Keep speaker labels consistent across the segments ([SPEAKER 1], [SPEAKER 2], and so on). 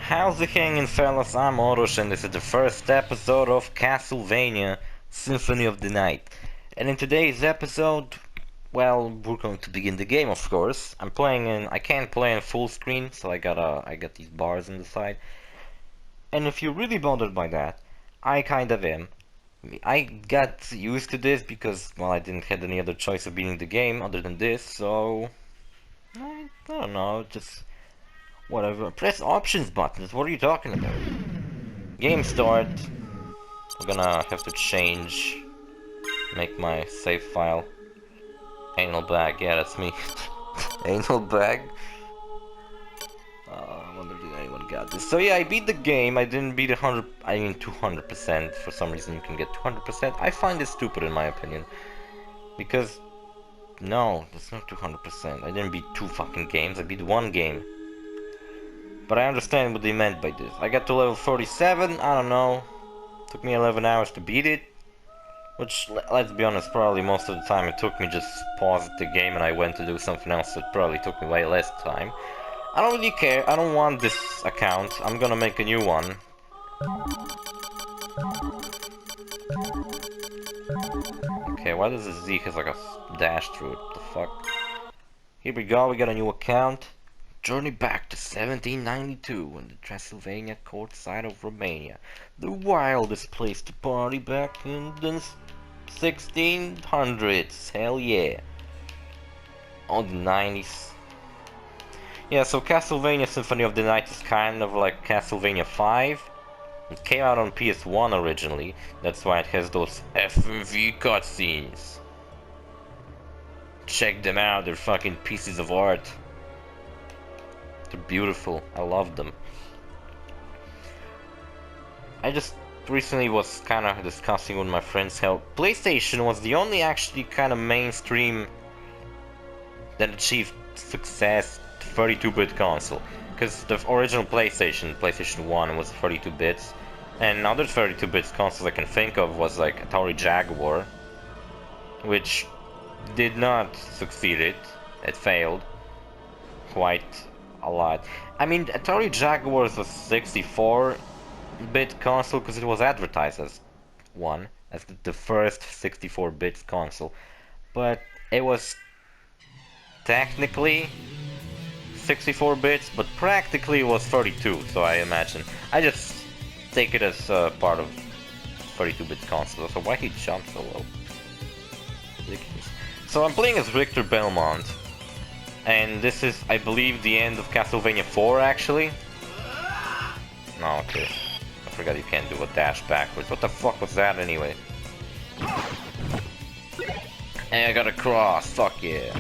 [SPEAKER 1] How's it hanging, fellas? I'm OrosZ, and this is the first episode of Castlevania Symphony of the Night. And in today's episode, well, we're going to begin the game, of course. I can't play in full screen, so I got these bars on the side. And if you're really bothered by that, I kind of am. I got used to this because, well, I didn't have any other choice of beating the game other than this, so I don't know, just whatever. Press options buttons. What are you talking about? Game start. I'm gonna have to change. Make my save file. Anal bag. Yeah, that's me. Anal bag. I wonder if anyone got this. So yeah, I beat the game. I didn't beat 100. I mean 200%. For some reason, you can get 200%. I find it stupid, in my opinion, because no, it's not 200%. I didn't beat 2 fucking games. I beat 1 game. But I understand what they meant by this. I got to level 47, I don't know. Took me 11 hours to beat it. Which, let's be honest, probably most of the time it took me just paused the game and I went to do something else that probably took me way less time. I don't really care, I don't want this account. I'm gonna make a new one. Okay, why does the Z has like a dash through it? What the fuck? Here we go, we got a new account. Journey back to 1792 in the Castlevania court side of Romania. The wildest place to party back in the 1600s. Hell yeah. On the 90s. Yeah, so Castlevania Symphony of the Night is kind of like Castlevania 5. It came out on PS1 originally. That's why it has those FMV cutscenes. Check them out, they're fucking pieces of art. They're beautiful. I love them. I just recently was kind of discussing with my friends how PlayStation was the only actually kind of mainstream that achieved success 32-bit console. Because the original PlayStation 1 was 32 bits, and other 32-bit consoles I can think of was like Atari Jaguar, which did not succeed. It failed quite a lot. I mean, Atari Jaguar was a 64-bit console because it was advertised as one, as the first 64-bit console, but it was technically 64 bits, but practically it was 32. So I imagine I just take it as part of 32-bit console. So why he jumped so low? Ridiculous. So I'm playing as Victor Belmont. And this is, I believe, the end of Castlevania 4, actually. No, okay. I forgot you can't do a dash backwards. What the fuck was that, anyway? Hey, I got a cross. Fuck yeah.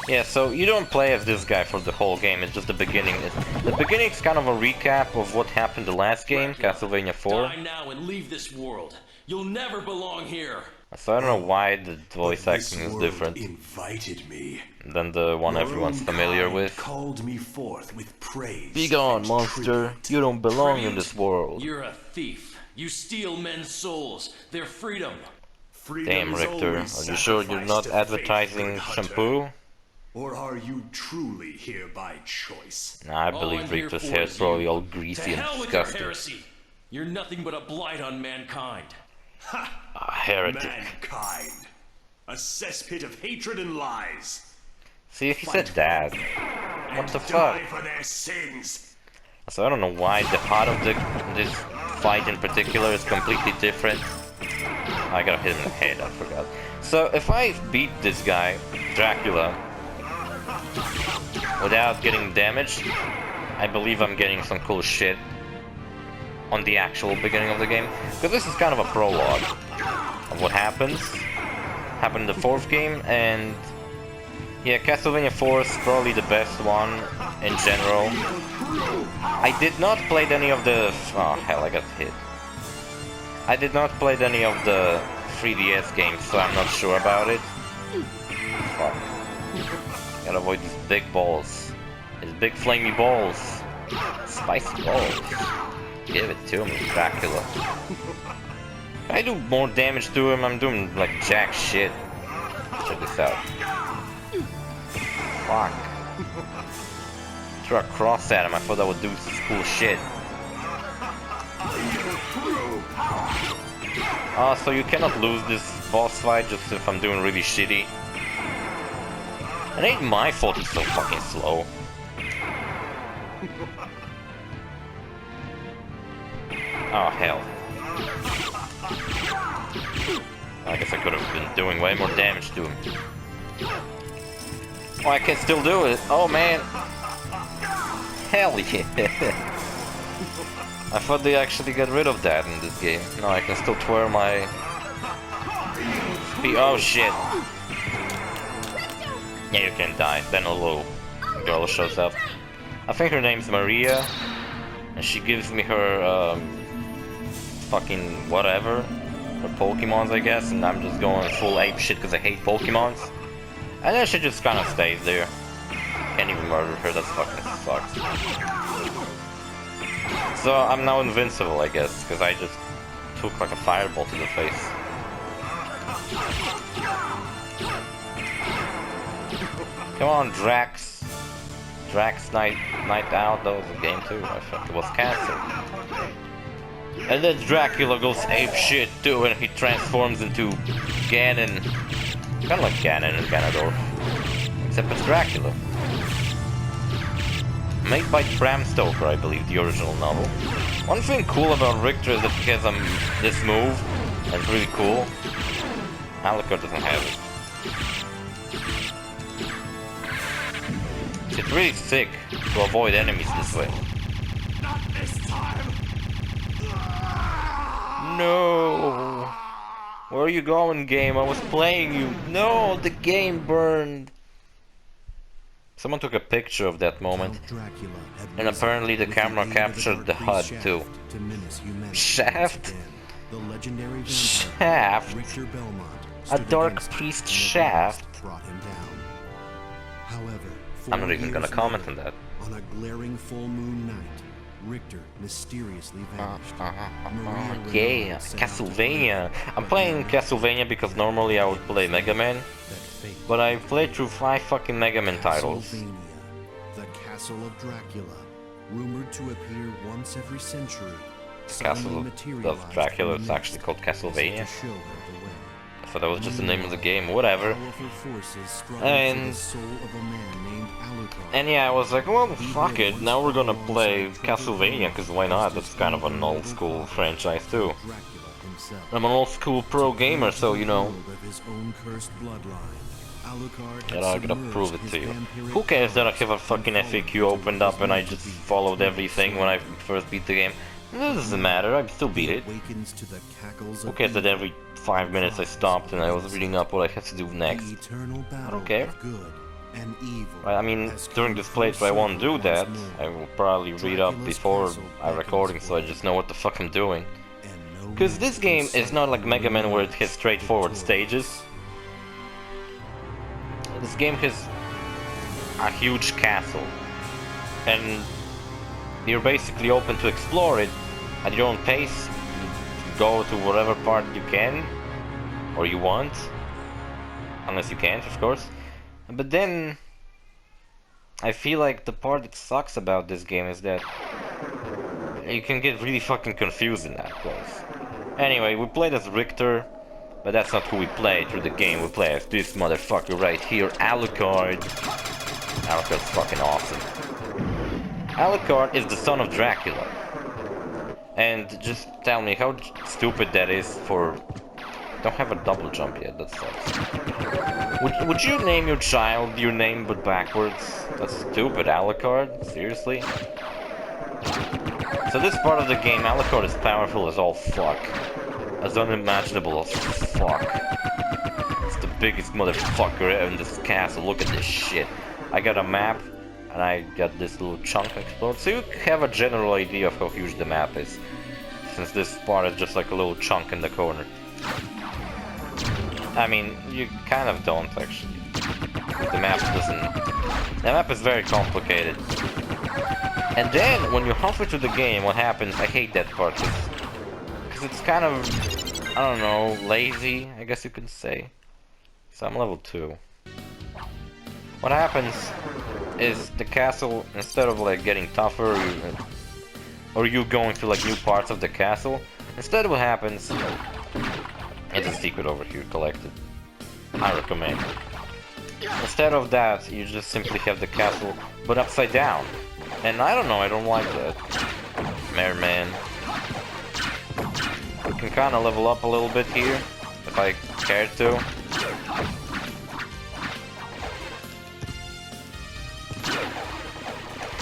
[SPEAKER 1] Yeah, so you don't play as this guy for the whole game. It's just the beginning. The beginning is kind of a recap of what happened the last game, Castlevania 4.
[SPEAKER 2] Die now and leave this world. You'll never belong here.
[SPEAKER 1] So I don't know why the voice acting is different than the one everyone's familiar with.
[SPEAKER 3] Called me forth with praise.
[SPEAKER 1] Be gone, monster! You don't belong in this world.
[SPEAKER 2] You're a thief. You steal men's souls, their freedom.
[SPEAKER 1] Damn, Richter, are you sure you're not advertising shampoo?
[SPEAKER 3] Or are you truly here by choice?
[SPEAKER 1] Nah, I believe Richter's hair is probably all greasy and disgusting.
[SPEAKER 2] You're nothing but a blight on mankind.
[SPEAKER 3] Ha!
[SPEAKER 1] A heretic.
[SPEAKER 3] Mankind. A cesspit of hatred and lies.
[SPEAKER 1] See, if he said that, what the fuck?
[SPEAKER 3] Die for their sins.
[SPEAKER 1] So I don't know why the part of this fight in particular is completely different. I got hit in the head, I forgot. So if I beat this guy, Dracula, without getting damaged, I believe I'm getting some cool shit on the actual beginning of the game. Because this is kind of a prologue of what happened in the 4th game, and yeah, Castlevania 4 is probably the best one in general. I did not play any of the... oh hell, I got hit. I did not play any of the 3DS games, so I'm not sure about it. Fuck. Gotta avoid these big balls. These big flamey balls. Spicy balls. Give it to me, Dracula. I do more damage to him, I'm doing like jack shit. Check this out. Fuck. Throw a cross at him, I thought that would do some cool shit. So you cannot lose this boss fight just if I'm doing really shitty. It ain't my fault it's so fucking slow. Oh hell. I guess I could have been doing way more damage to him. Oh, I can still do it. Oh man. Hell yeah. I thought they actually got rid of that in this game. No, I can still twirl my... Oh shit. Yeah, you can die. Then a little girl shows up. I think her name's Maria. And she gives me her, fucking whatever. Her Pokemons, I guess. And I'm just going full ape shit because I hate Pokemons. And then she just kind of stays there. Can't even murder her, that fucking sucks. So I'm now invincible, I guess, because I just took like a fireball to the face. Come on, Drax. Drax Night Out, that was a game too. I thought it was cancelled. And then Dracula goes ape shit too, and he transforms into Ganon. Kinda like Ganon and Ganondorf. Except it's Dracula. Made by Bram Stoker, I believe, the original novel. One thing cool about Richter is that he has this move. That's really cool. Alucard doesn't have it. It's really sick to avoid enemies this way.
[SPEAKER 3] Not this time.
[SPEAKER 1] No! Where are you going, game? I was playing you. No, the game burned. Someone took a picture of that moment, and apparently the camera captured the HUD too. Shaft? Shaft? A dark priest shaft? I'm not even gonna comment on that.
[SPEAKER 4] On a glaring full moon night, Richter mysteriously vanished.
[SPEAKER 1] Yeah, Castlevania. I'm playing Castlevania because normally I would play Mega Man. But I played through 5 fucking Mega Man titles.
[SPEAKER 4] The castle of Dracula, rumored to appear once every century.
[SPEAKER 1] Castle of Dracula is actually called Castlevania. I thought that was just the name of the game, whatever. And yeah, I was like, well, fuck it, now we're gonna play Castlevania, because why not? That's kind of an old school franchise too. I'm an old school pro gamer, so you know. And I gotta prove it to you. Who cares that I have a fucking FAQ opened up and I just followed everything when I first beat the game? It doesn't matter, I still beat it. Who cares that every 5 minutes I stopped and I was reading up what I have to do next? I don't care. I mean, during this playthrough I won't do that. I will probably read up before I'm recording so I just know what the fuck I'm doing. Because this game is not like Mega Man where it has straightforward stages. This game has a huge castle, and you're basically open to explore it at your own pace. Go to whatever part you can, or you want, unless you can't, of course. But then, I feel like the part that sucks about this game is that you can get really fucking confused in that place. Anyway, we played as Richter. But that's not who we play through the game. We play as this motherfucker right here, Alucard. Alucard's fucking awesome. Alucard is the son of Dracula. And just tell me how stupid that is for... Don't have a double jump yet, that sucks. Would you name your child your name but backwards? That's stupid, Alucard? Seriously? So this part of the game, Alucard is powerful as all fuck. As unimaginable as fuck. It's the biggest motherfucker in this castle. Look at this shit. I got a map, and I got this little chunk explored. So you have a general idea of how huge the map is. Since this part is just like a little chunk in the corner. I mean, you kind of don't actually. The map doesn't... The map is very complicated. And then, when you're halfway through the game, what happens... I hate that part. It's kind of, I don't know, lazy, I guess you could say. So I'm level 2. What happens is the castle, instead of like getting tougher, or you going to like new parts of the castle, instead what happens, it's a secret over here collected, I recommend. Instead of that, you just simply have the castle, but upside down. And I don't know, I don't like that. Merman. You can kinda level up a little bit here, if I care to.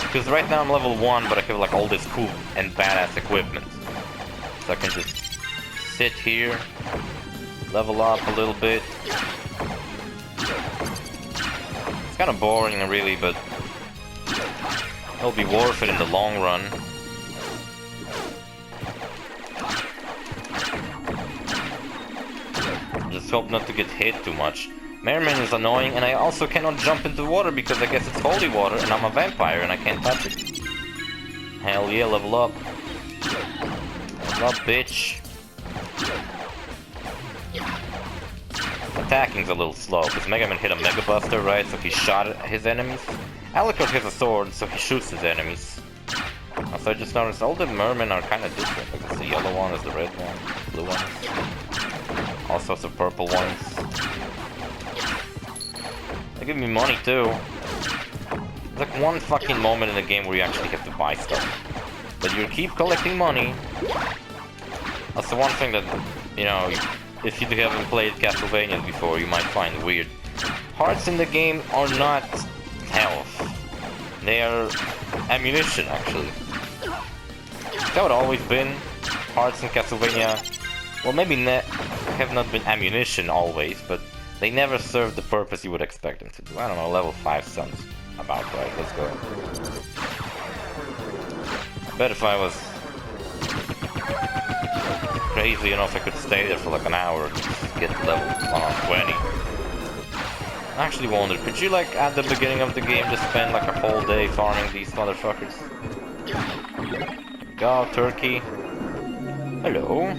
[SPEAKER 1] Because right now I'm level 1, but I have like all this cool and badass equipment. So I can just sit here, level up a little bit. It's kind of boring really, but it'll be worth it in the long run. Just hope not to get hit too much. Merman is annoying, and I also cannot jump into water because I guess it's holy water and I'm a vampire and I can't touch it. Hell yeah, level up. Level up, bitch. Attacking's a little slow, because Mega Man hit a Mega Buster, right? So he shot at his enemies. Alucard has a sword, so he shoots his enemies. Also, I just noticed all the mermen are kind of different. Like it's the yellow one, is the red one, blue one. All sorts of purple ones. They give me money too. There's like one fucking moment in the game where you actually have to buy stuff. But you keep collecting money. That's the one thing that, you know, if you haven't played Castlevania before, you might find weird. Hearts in the game are not health. They are ammunition, actually. That would always been. Hearts in Castlevania, well, maybe have not been ammunition always, but they never served the purpose you would expect them to do. I don't know, level 5 sounds about right. Let's go. Bet if I was crazy enough I could stay there for like an hour to get to level 20. I actually wondered, could you like at the beginning of the game just spend like a whole day farming these motherfuckers? Go, turkey. Hello.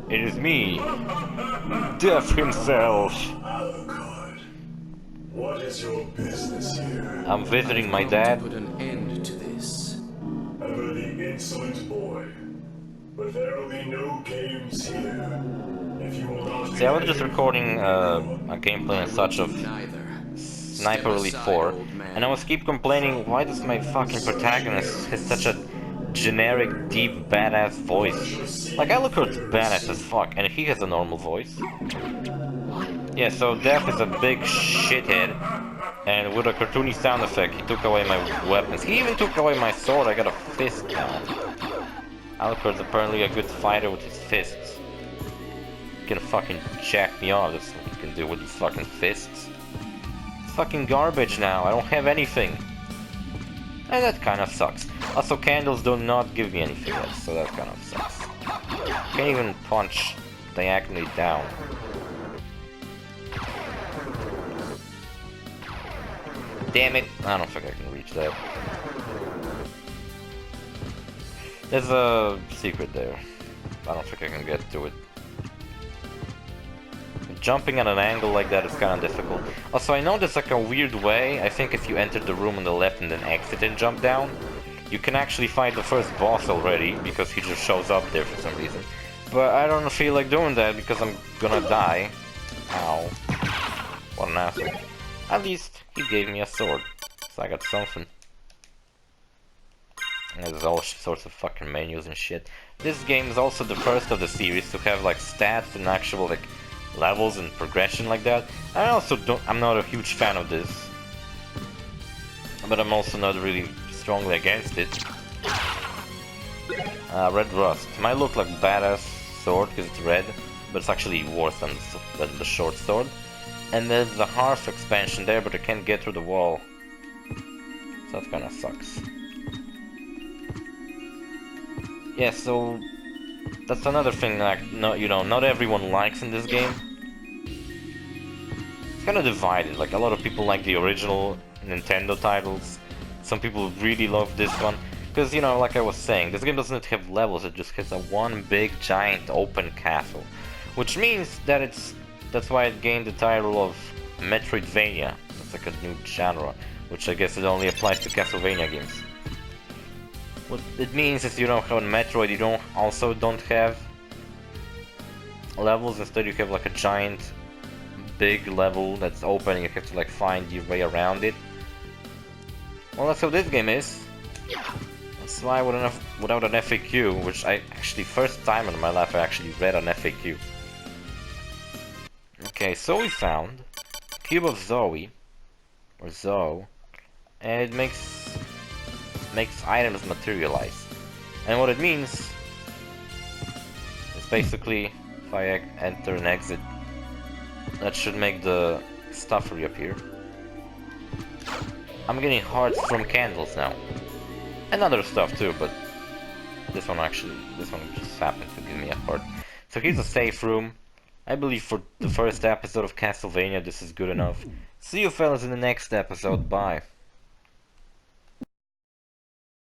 [SPEAKER 1] It is me. Death himself.
[SPEAKER 3] Alucard, what is your business here?
[SPEAKER 1] I'm visiting my dad.
[SPEAKER 2] Put an end to this.
[SPEAKER 3] Ever the insolent boy. But there will be no games here. If you will not.
[SPEAKER 1] See, I was just recording a gameplay and such of
[SPEAKER 2] Neither.
[SPEAKER 1] Sniper Elite 4, and I was keep complaining, why does my fucking protagonist have such a generic, deep, badass voice? Like, Alucard's badass as fuck, and he has a normal voice. Yeah, so Death is a big shithead, and with a cartoony sound effect, he took away my weapons. He even took away my sword, I got a fist now. Alucard's apparently a good fighter with his fists. He can fucking jack me off, that's what he can do with his fucking fists. It's fucking garbage now, I don't have anything. And that kind of sucks. Also, candles do not give me anything else, so that kind of sucks. Can't even punch diagonally down. Damn it, I don't think I can reach that. There's a secret there. I don't think I can get to it. Jumping at an angle like that is kind of difficult. Also, I know there's like a weird way. I think if you enter the room on the left and then exit and jump down, you can actually fight the first boss already, because he just shows up there for some reason. But I don't feel like doing that because I'm gonna die. Ow. What an asshole. At least he gave me a sword, so I got something. There's all sorts of fucking menus and shit. This game is also the first of the series to have like stats and actual like levels and progression like that. I'm not a huge fan of this, but I'm also not really strongly against it. Red Rust. Might look like badass sword because it's red, but it's actually worse than the short sword. And there's the Hearth expansion there, but I can't get through the wall, so that kinda sucks. Yeah, so that's another thing like not everyone likes in this game. It's kind of divided. Like a lot of people like the original Nintendo titles. Some people really love this one because like I was saying, this game doesn't have levels. It just has a one big giant open castle, which means that that's why it gained the title of Metroidvania. It's like a new genre. which I guess it only applies to Castlevania games. What it means is you don't have in Metroid, you don't have levels. Instead you have like a giant big level that's open and you have to like find your way around it. Well, that's how this game is. That's why without an FAQ, which I actually first time in my life I actually read an FAQ. Okay, so we found Cube of Zoe, or Zoe, and it makes items materialize. And what it means is basically if I enter and exit, that should make the stuff reappear. I'm getting hearts from candles now. And other stuff too, but this one just happened to give me a heart. So here's a safe room. I believe for the first episode of Castlevania this is good enough. See you fellas in the next episode, bye.